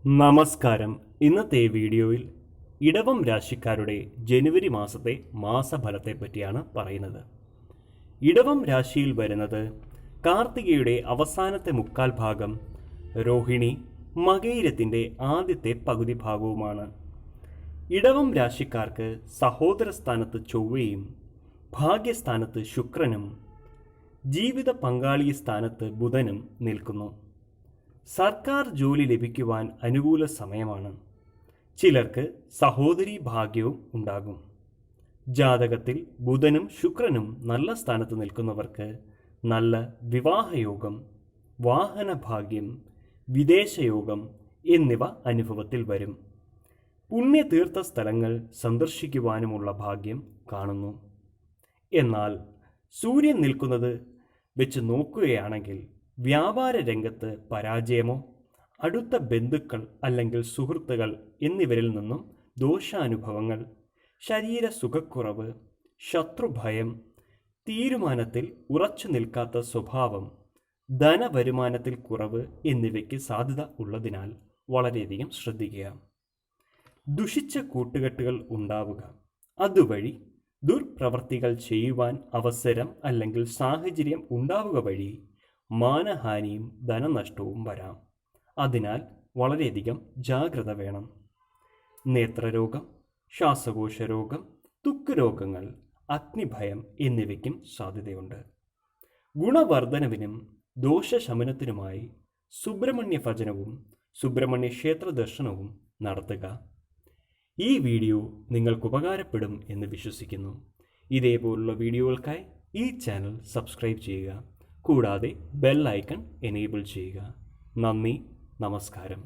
നമസ്കാരം. ഇന്നത്തെ വീഡിയോയിൽ ഇടവം രാശിക്കാരുടെ ജനുവരി മാസത്തെ മാസഫലത്തെ പറ്റിയാണ് പറയുന്നത്. ഇടവം രാശിയിൽ വരുന്നത് കാർത്തികയുടെ അവസാനത്തെ മുക്കാൽ ഭാഗം, രോഹിണി മകയിരത്തിൻ്റെ ആദ്യത്തെ പകുതി ഭാഗവുമാണ്. ഇടവം രാശിക്കാർക്ക് സഹോദര സ്ഥാനത്ത് ചൊവ്വയും ഭാഗ്യസ്ഥാനത്ത് ശുക്രനും ജീവിത പങ്കാളി സ്ഥാനത്ത് ബുധനും നിൽക്കുന്നു. സർക്കാർ ജോലി ലഭിക്കുവാൻ അനുകൂല സമയമാണ്. ചിലർക്ക് സഹോദരി ഭാഗ്യവും ഉണ്ടാകും. ജാതകത്തിൽ ബുധനും ശുക്രനും നല്ല സ്ഥാനത്ത് നിൽക്കുന്നവർക്ക് നല്ല വിവാഹയോഗം, വാഹനഭാഗ്യം, വിദേശയോഗം എന്നിവ അനുഭവത്തിൽ വരും. പുണ്യതീർത്ഥ സ്ഥലങ്ങൾ സന്ദർശിക്കുവാനുമുള്ള ഭാഗ്യം കാണുന്നു. എന്നാൽ സൂര്യൻ നിൽക്കുന്നത് വെച്ച് നോക്കുകയാണെങ്കിൽ വ്യാപാര രംഗത്ത് പരാജയമോ അടുത്ത ബന്ധുക്കൾ അല്ലെങ്കിൽ സുഹൃത്തുക്കൾ എന്നിവരിൽ നിന്നും ദോഷാനുഭവങ്ങൾ, ശരീര സുഖക്കുറവ്, ശത്രുഭയം, തീരുമാനത്തിൽ ഉറച്ചു നിൽക്കാത്ത സ്വഭാവം, ധനവരുമാനത്തിൽ കുറവ് എന്നിവയ്ക്ക് സാധ്യത ഉള്ളതിനാൽ വളരെയധികം ശ്രദ്ധിക്കുക. ദുഷിച്ച കൂട്ടുകെട്ടുകൾ ഉണ്ടാവുക, അതുവഴി ദുർപ്രവർത്തികൾ ചെയ്യുവാൻ അവസരം അല്ലെങ്കിൽ സാഹചര്യം ഉണ്ടാവുക വഴി മാനഹാനിയും ധനനഷ്ടവും വരാം. അതിനാൽ വളരെയധികം ജാഗ്രത വേണം. നേത്രരോഗം, ശ്വാസകോശ രോഗം, ത്വക്ക് രോഗങ്ങൾ, അഗ്നിഭയം എന്നിവയ്ക്കും സാധ്യതയുണ്ട്. ഗുണവർദ്ധനവിനും ദോഷശമനത്തിനുമായി സുബ്രഹ്മണ്യ ഭജനവും സുബ്രഹ്മണ്യ ക്ഷേത്ര ദർശനവും നടത്തുക. ഈ വീഡിയോ നിങ്ങൾക്ക് ഉപകാരപ്പെടും എന്ന് വിശ്വസിക്കുന്നു. ഇതേപോലുള്ള വീഡിയോകൾക്കായി ഈ ചാനൽ സബ്സ്ക്രൈബ് ചെയ്യുക. കൂടാതെ ബെൽ ഐക്കൺ എനേബിൾ ചെയ്യുക. നന്ദി, നമസ്കാരം.